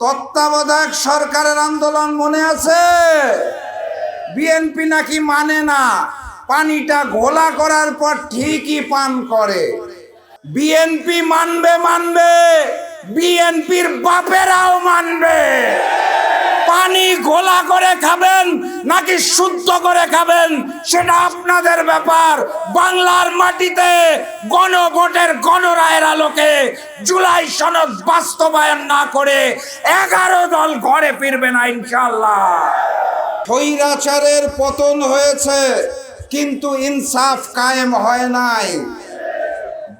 তত্ত্বাবধায়ক সরকারের আন্দোলন মনে আছে? বিএনপি নাকি মানে না, পানিটা ঘোলা করার পর ঠিকই পান করে। বিএনপি মানবে, বিএনপির বাপেরাও মানবে। পানি ঘোলা করে খাবেন নাকি শুদ্ধ করে খাবেন সেটা আপনাদের ব্যাপার। বাংলার মাটিতে গণভোটের গণরায়ের আলোকে জুলাই সনদ বাস্তবায়ন না করে 11 দল ঘরে ফিরবে না ইনশাআল্লাহ। স্বৈরাচারের পতন হয়েছে, কিন্তু ইনসাফ কায়েম হয় নাই।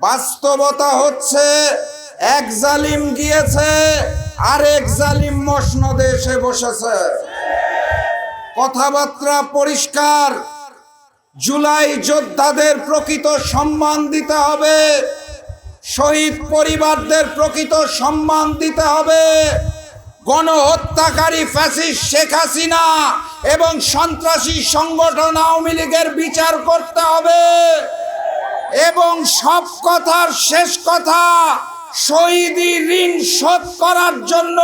বাস্তবতা হচ্ছে এক জালিম গিয়েছে, আরেক জালিম মসনদে এসে বসেছে। কথাবার্তা পরিষ্কার, জুলাই যোদ্ধাদের প্রকৃত সম্মান দিতে হবে, শহীদ পরিবারদের প্রকৃত সম্মান দিতে হবে, গণহত্যাকারী ফ্যাসিস্ট শেখ হাসিনা এবং সন্ত্রাসী সংগঠন আওয়ামী লীগের বিচার করতে হবে। এবং সব কথার শেষ কথা, শহীদি ঋণ শোধ করার জন্য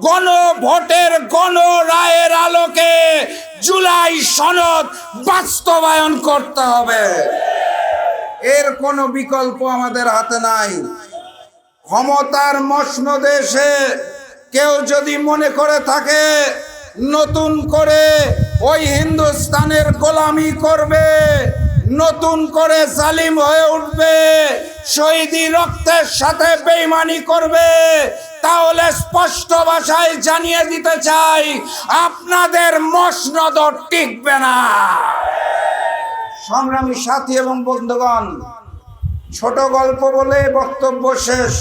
গণভোটের গণরায়ের আলোকে জুলাই সনদ বাস্তবায়ন করতে হবে। এর কোনো বিকল্প আমাদের হাতে নাই। ক্ষমতার মসনদে এসে কেউ যদি মনে করে থাকে নতুন করে ওই হিন্দুস্তানের গোলামি করবে, নতুন করে জালিম হয়ে উঠবে, শহীদি রক্তের সাথে বেঈমানি করবে, তাহলে স্পষ্ট ভাষায় জানিয়ে দিতে চাই, আপনাদের মসনদ টিকবে না। সংগ্রামী সাথী এবং বন্ধুগণ, ছোট গল্প বলে বক্তব্য শেষ।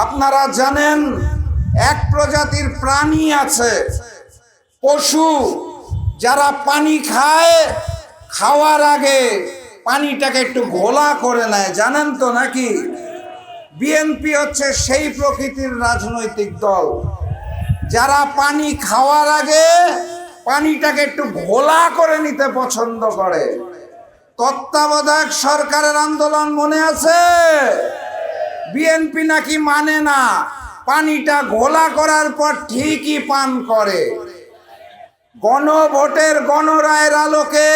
আপনারা জানেন এক প্রজাতির প্রাণী আছে, পশু, যারা পানি খায়, খাওয়ার আগে পানিটাকে একটু ঘোলা করে নেয়, জানেন তো নাকি? বিএনপি হচ্ছে সেই প্রকৃতির রাজনৈতিক দল যারা পানি খাওয়ার আগে পানিটাকে একটু ঘোলা করে নিতে পছন্দ করে। তত্ত্বাবধায়ক সরকারের আন্দোলন মনে আছে? বিএনপি নাকি মানে না, পানিটা ঘোলা করার পর ঠিকই পান করে। গণভোটের গণরায়ের আলোকে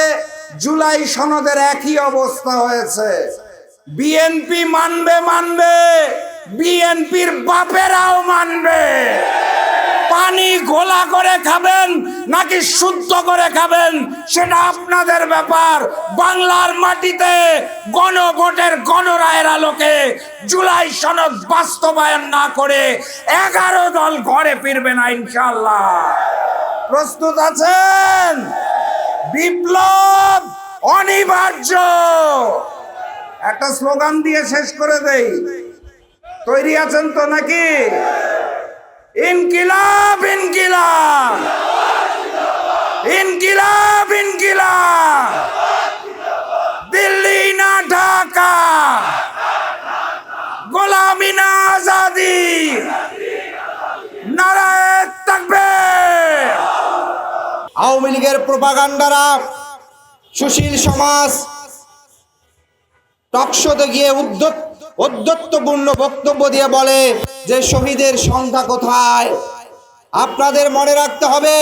জুলাই সনদের একই অবস্থা হয়েছে। বিএনপি মানবে, বিএনপির বাপেরাও মানবে। পানি ঘোলা করে খাবেন নাকি শুদ্ধ করে খাবেন সেটা আপনাদের ব্যাপার। বাংলার মাটিতে গণভোটের গণরায়ের আলোকে জুলাই সনদ বাস্তবায়ন না করে 11 দল ঘরে ফিরবে না ইনশাআল্লাহ। প্রস্তুত আছেন? বিপ্লব অনিবার্য। একটা স্লোগান দিয়ে শেষ করে দেই, তৈরি আছেন তো নাকি? ইনকিলাব ইনকিলাব, ইনকিলাব ইনকিলাব, দিল্লি না ঢাকা, গোলামি না আজাদি, নারায়ে তাকবীর। আওয়ামী লীগের প্রোপাগান্ডারা সুশীল সমাজ টকশোতে গিয়ে ঔদ্ধত্যপূর্ণ বক্তব্য দিয়ে বলে যে শহীদের সংখ্যা কোথায়। আপনাদের মনে রাখতে হবে,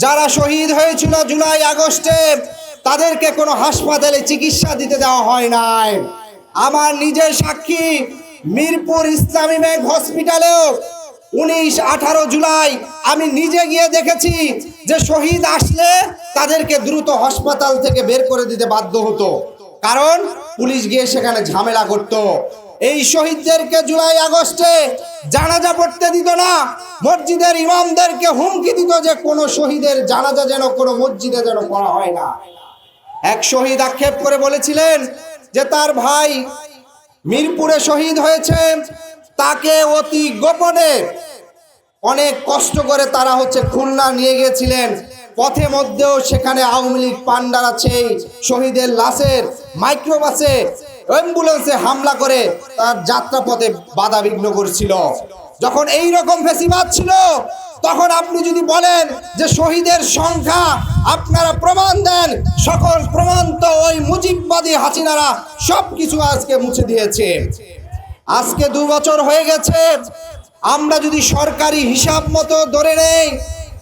যারা শহীদ হয়েছিল জুলাই আগস্টে তাদেরকে কোনো হাসপাতালে চিকিৎসা দিতে দেওয়া হয় নাই। আমার নিজের সাক্ষী, মিরপুর ইসলামী ব্যাংক হসপিটালেও 19-18 জুলাই আমি নিজে গিয়ে দেখেছি যে শহীদ আসলে তাদেরকে দ্রুত হাসপাতাল থেকে বের করে দিতে বাধ্য হতো, কারণ পুলিশ গিয়ে সেখানে ঝামেলা করত। এই শহীদদেরকে জুলাই আগস্টে জানাজা পড়তে দিত না, মসজিদের ইমামদেরকে হুমকি দিত যে কোনো শহীদের জানাজা যেন কোনো মসজিদে যেন পড়া হয় না। এক শহীদ আক্ষেপ করে বলেছিলেন যে তার ভাই মিরপুরে শহীদ হয়েছে, তাকে অতি গোপনে অনেক কষ্ট করে তারা খুলনা নিয়ে গিয়েছিলেন। পথে মধ্যেও সেখানে আওয়ামী লীগ পান্ডারা সেই শহীদের লাশের মাইক্রোবাসে অ্যাম্বুলেন্সে হামলা করে তার যাত্রাপথে বাধা বিঘ্ন করছিল। যখন এই রকম ফেসিবাদ ছিল, তখন আপনি যদি বলেন যে শহীদের সংখ্যা আপনারা প্রমাণ দেন, সকল প্রমাণ তো ওই মুজিববাদী হাসিনারা সবকিছু আজকে মুছে দিয়েছে। আজকে 2 বছর হয়ে গেছে, আমরা যদি সরকারি হিসাব মতো ধরে নেই,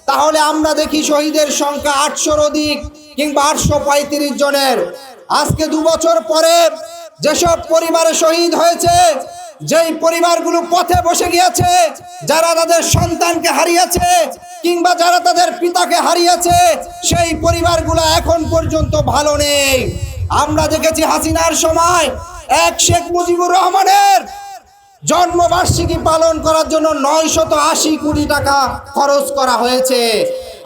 তাহলে আমরা দেখি শহীদের সংখ্যা 800-র অধিক কিংবা 835 জনের। আজকে 2 বছর পরে যেসব পরিবারে শহীদ হয়েছে, যেই পরিবারগুলো পথে বসে গিয়েছে, যারা তাদের সন্তানকে হারিয়েছে কিংবা যারা তাদের পিতাকে হারিয়েছে, সেই পরিবারগুলো এখন পর্যন্ত ভালো নেই। আমরা দেখেছি হাসিনার সময় এক শেখ মুজিবুর রহমানের জন্মবার্ষিকী পালন করার জন্য 980 কোটি টাকা খরচ করা হয়েছে।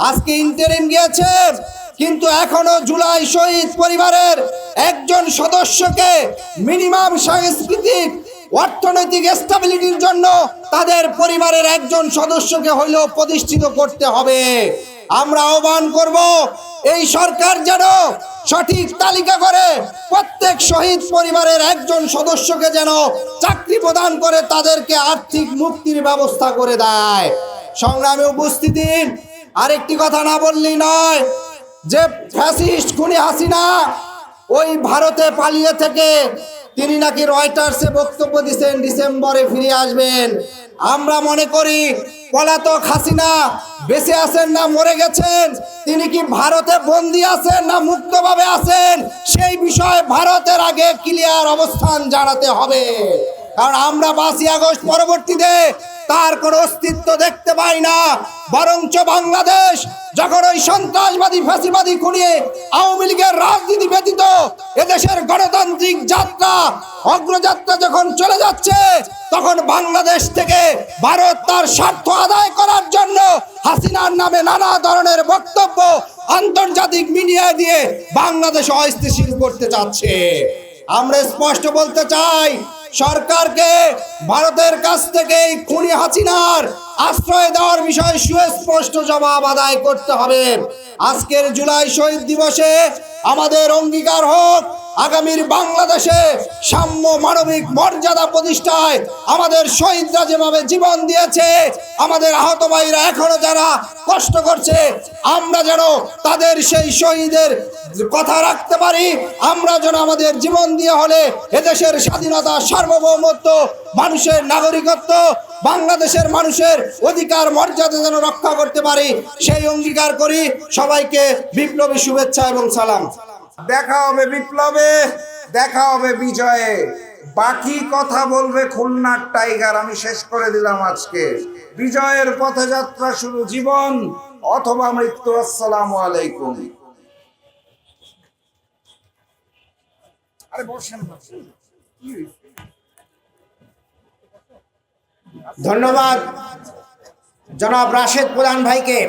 আজকে ইন্টারিম গিয়েছে, কিন্তু এখনো জুলাই শহীদ পরিবারের একজন সদস্যকে মিনিমাম সাংস্কৃতিক অর্থনৈতিক স্টেবিলিটির জন্য তাদের পরিবারের একজন সদস্যকে হইলেও প্রতিষ্ঠিত করতে হবে। আমরা আহ্বান করব এই সরকার যেন সঠিক তালিকা করে প্রত্যেক শহীদ পরিবারের একজন সদস্যকে যেন চাকরি প্রদান করে তাদেরকে আর্থিক মুক্তির ব্যবস্থা করে দেয়। সংগ্রামে উপস্থিতি, আরেকটি কথা না বললেই নয় যে ফ্যাসিস্ট খুনি হাসিনা ওই ভারতে পালিয়ে থেকে তিনি নাকি রয়টার্সে বক্তব্য দিয়েছেন ডিসেম্বরে ফিরে আসবেন। আমরা মনে করি পলাতক হাসিনা বেঁচে আছেন না মরে গেছেন, তিনি কি ভারতে বন্দী আছেন না মুক্তভাবে আছেন, সেই বিষয়ে ভারতের আগে ক্লিয়ার অবস্থান জানাতে হবে। কারণ আমরা 5ই আগস্ট পরবর্তীতে তার কোনো অস্তিত্ব দেখতে পাই না। বরঞ্চ বাংলাদেশ যখন ওই সন্ত্রাসবাদী ফ্যাসিবাদী খুনিয়ে আওয়ামী লীগের রাজনীতি ব্যতীত এদেশের গণতান্ত্রিক যাত্রা অগ্রযাত্রা যখন চলে যাচ্ছে, তখন বাংলাদেশ থেকে ভারত তার স্বার্থ আদায় করার জন্য হাসিনার নামে নানা ধরনের বক্তব্য আন্তর্জাতিক মিডিয়া দিয়ে বাংলাদেশ অস্থিতিশীল করতে চাচ্ছে। আমরা স্পষ্ট বলতে চাই, সরকারকে ভারতের কাছ থেকে এই খুনি হাসিনার আশ্রয় দেওয়ার বিষয়ে সুস্পষ্ট জবাব আদায় করতে হবে। আজকের জুলাই শহীদ দিবসে আমাদের অঙ্গীকার হোক, আগামীর বাংলাদেশে সাম্য মানবিক মর্যাদা প্রতিষ্ঠায় আমাদের শহীদরা যেভাবে জীবন দিয়েছে, আমাদের আহত ভাইরা এখনো যারা কষ্ট করছে, আমরা যেন তাদের সেই শহীদের কথা রাখতে পারি। আমরা যেন আমাদের জীবন দিয়ে হলে এদেশের স্বাধীনতা, সার্বভৌমত্ব, মানুষের নাগরিকত্ব, বাংলাদেশের মানুষের অধিকার মর্যাদা যেন রক্ষা করতে পারি, সেই অঙ্গীকার করি। সবাইকে বিপ্লবী শুভেচ্ছা এবং সালাম। দেখা হবে বিপ্লবে, দেখা হবে বিজয়ে। বাকি কথা বলবে খুলনার টাইগার। আমি শেষ করে দিলাম আজকে। বিজয়ের পথে যাত্রা শুরু, জীবন অথবা মৃত্যু। আসসালামু আলাইকুম। আরে বসেন। ধন্যবাদ জনাব রাশেদ প্রধান ভাইকে।